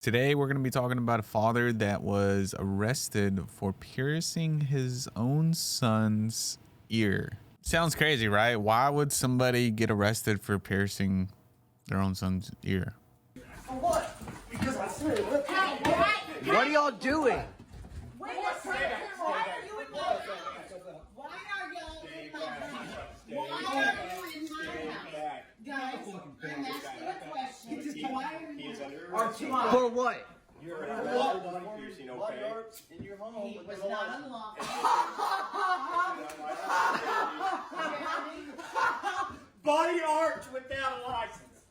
Today, we're going to be talking about a father that was arrested for piercing his own son's ear. Sounds crazy, right? Why would somebody get arrested for piercing their own son's ear? For what? Because I said it. Look. What are y'all doing? Why are you in my house? Why are y'all in my house? Why are you in my house? Guys, I'm asking a question. Why are you in my house? For what? You're body piercing, okay? In your home. He was not unlawful. Body art without a license.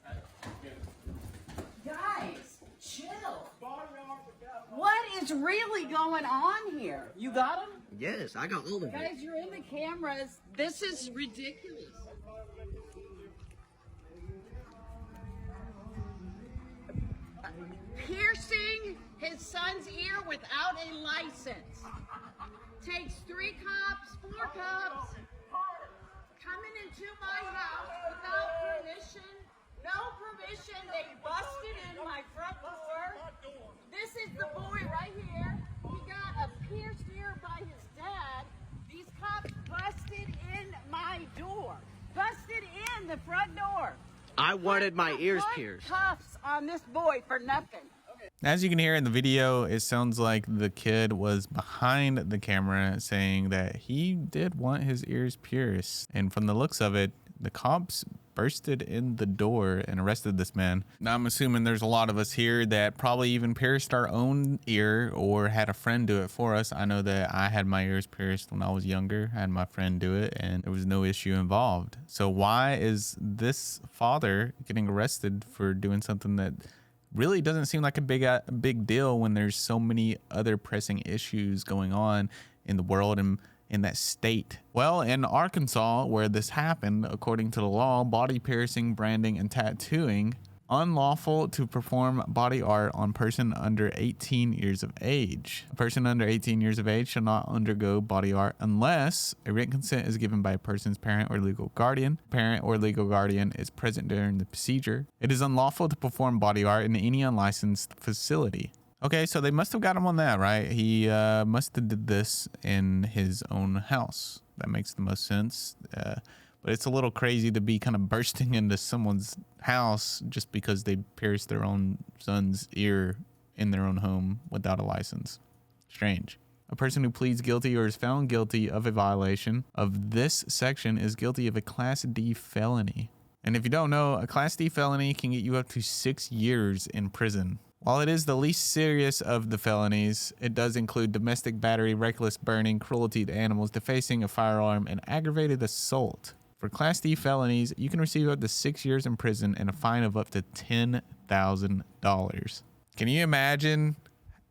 Guys, chill. Body art without a license. What is really going on here? You got him? Yes, I got all of it. Guys, you're in the cameras. This is ridiculous. Piercing his son's ear without a license. Takes 3 cops, 4 cops, coming into my house without permission. No permission. They busted in my front door. This is the boy right here. He got a pierced ear by his dad. These cops busted in my door. Busted in the front door. I wanted my ears Put pierced. cuffs on this boy for nothing. As you can hear in the video, it sounds like the kid was behind the camera saying that he did want his ears pierced. And from the looks of it, the cops bursted in the door and arrested this man. Now, I'm assuming there's a lot of us here that probably even pierced our own ear or had a friend do it for us. I know that I had my ears pierced when I was younger. I had my friend do it and there was no issue involved. So why is this father getting arrested for doing something that really doesn't seem like a big deal when there's so many other pressing issues going on in the world and in that state? Well, in Arkansas, where this happened, according to the law, body piercing, branding, and tattooing unlawful to perform body art on person under 18 years of age. A person under 18 years of age shall not undergo body art unless a written consent is given by a person's parent or legal guardian. Parent or legal guardian is present during the procedure. It is unlawful to perform body art in any unlicensed facility. Okay, so they must have got him on that, right? He must have did this in his own house. That makes the most sense. But it's a little crazy to be kind of bursting into someone's house just because they pierced their own son's ear in their own home without a license. Strange. A person who pleads guilty or is found guilty of a violation of this section is guilty of a Class D felony. And if you don't know, a Class D felony can get you up to 6 years in prison. While it is the least serious of the felonies, it does include domestic battery, reckless burning, cruelty to animals, defacing a firearm, and aggravated assault. For Class D felonies, you can receive up to 6 years in prison and a fine of up to $10,000. Can you imagine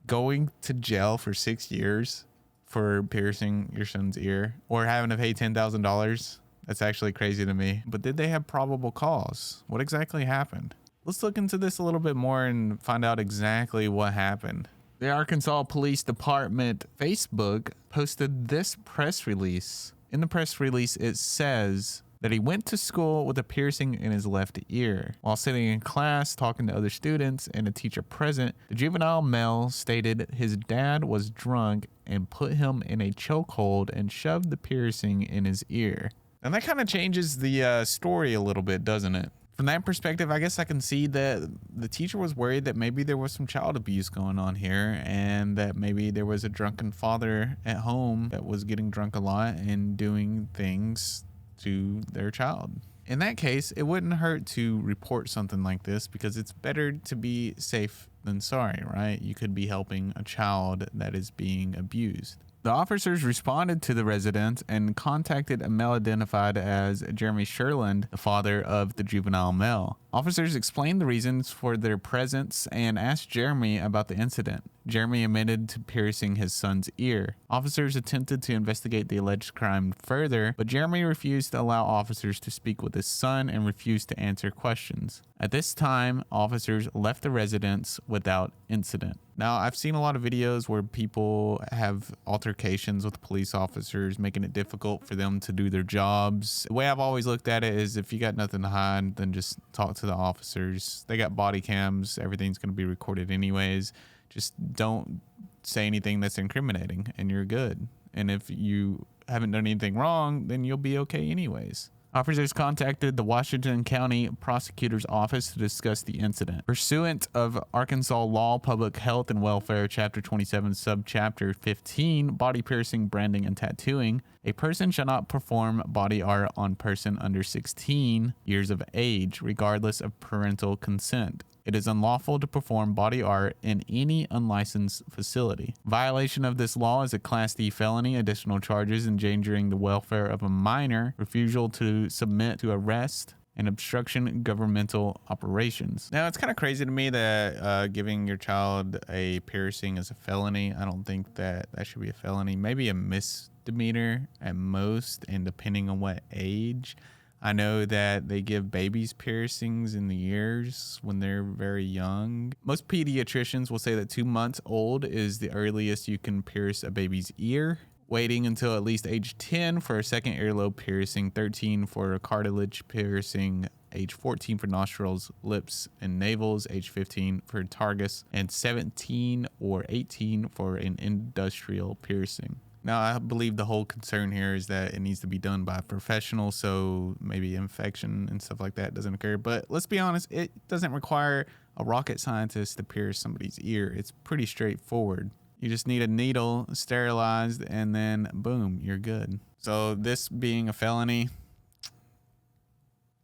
going to jail for 6 years for piercing your son's ear or having to pay $10,000? That's actually crazy to me. But did they have probable cause? What exactly happened? Let's look into this a little bit more and find out exactly what happened. The Arkansas Police Department Facebook posted this press release. In the press release, it says that he went to school with a piercing in his left ear. While sitting in class talking to other students and a teacher present, the juvenile male stated his dad was drunk and put him in a chokehold and shoved the piercing in his ear. And that kind of changes the story a little bit, doesn't it? From that perspective, I guess I can see that the teacher was worried that maybe there was some child abuse going on here and that maybe there was a drunken father at home that was getting drunk a lot and doing things to their child. In that case, it wouldn't hurt to report something like this because it's better to be safe than sorry, right? You could be helping a child that is being abused. The officers responded to the resident and contacted a male identified as Jeremy Sherland, the father of the juvenile male. Officers explained the reasons for their presence and asked Jeremy about the incident. Jeremy admitted to piercing his son's ear. Officers attempted to investigate the alleged crime further, but Jeremy refused to allow officers to speak with his son and refused to answer questions. At this time, officers left the residence without incident. Now, I've seen a lot of videos where people have altercations with police officers, making it difficult for them to do their jobs. The way I've always looked at it is if you got nothing to hide, then just talk to the officers. They got body cams. Everything's going to be recorded anyways. Just don't say anything that's incriminating and you're good. And if you haven't done anything wrong, then you'll be okay anyways. Officers contacted the Washington County Prosecutor's Office to discuss the incident. Pursuant of Arkansas Law, Public Health and Welfare, Chapter 27, Subchapter 15, Body Piercing, Branding, and Tattooing, a person shall not perform body art on person under 16 years of age, regardless of parental consent. It is unlawful to perform body art in any unlicensed facility. Violation of this law is a Class D felony. Additional charges: endangering the welfare of a minor, refusal to submit to arrest, and obstruction of governmental operations. Now, it's kind of crazy to me that giving your child a piercing is a felony. I don't think that should be a felony. Maybe a misdemeanor at most, and depending on what age. I know that they give babies piercings in the ears when they're very young. Most pediatricians will say that 2 months old is the earliest you can pierce a baby's ear. Waiting until at least age 10 for a second earlobe piercing, 13 for a cartilage piercing, age 14 for nostrils, lips, and navels, age 15 for targus, and 17 or 18 for an industrial piercing. Now, I believe the whole concern here is that it needs to be done by a professional, so maybe infection and stuff like that doesn't occur. But let's be honest, it doesn't require a rocket scientist to pierce somebody's ear. It's pretty straightforward. You just need a needle sterilized, and then boom, you're good. So this being a felony,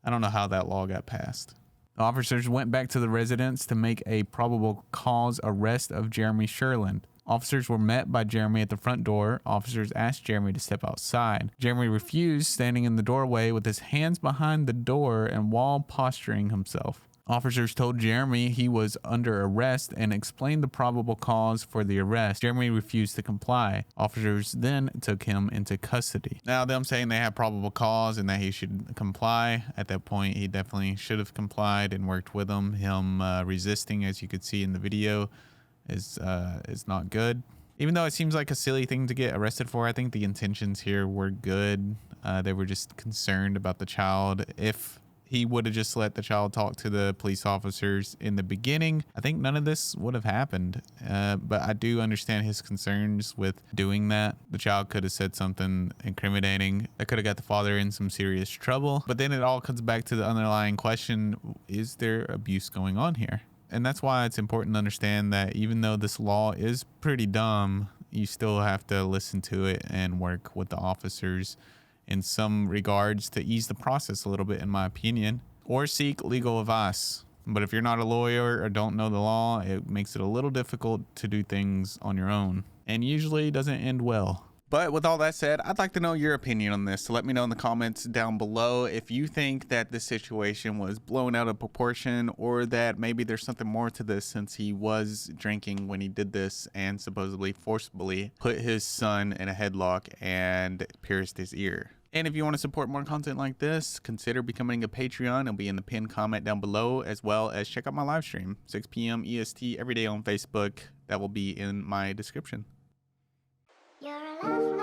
I don't know how that law got passed. The officers went back to the residence to make a probable cause arrest of Jeremy Sherland. Officers were met by Jeremy at the front door. Officers asked Jeremy to step outside. Jeremy refused, standing in the doorway with his hands behind the door and while posturing himself. Officers told Jeremy he was under arrest and explained the probable cause for the arrest. Jeremy refused to comply. Officers then took him into custody. Now, them saying they have probable cause and that he should comply, at that point, he definitely should have complied and worked with them. Him resisting, as you could see in the video, is not good. Even though it seems like a silly thing to get arrested for, I think the intentions here were good. They were just concerned about the child. If he would have just let the child talk to the police officers in the beginning, I think none of this would have happened. But I do understand his concerns with doing that. The child could have said something incriminating that could have got the father in some serious trouble. But then it all comes back to the underlying question: is there abuse going on here? And that's why it's important to understand that even though this law is pretty dumb, you still have to listen to it and work with the officers in some regards to ease the process a little bit, in my opinion, or seek legal advice. But if you're not a lawyer or don't know the law, it makes it a little difficult to do things on your own, and usually doesn't end well. But with all that said, I'd like to know your opinion on this. So let me know in the comments down below if you think that this situation was blown out of proportion, or that maybe there's something more to this, since he was drinking when he did this and supposedly forcibly put his son in a headlock and pierced his ear. And if you want to support more content like this, consider becoming a Patreon. It'll be in the pinned comment down below, as well as check out my live stream, 6 p.m. EST every day on Facebook. That will be in my description. You're a love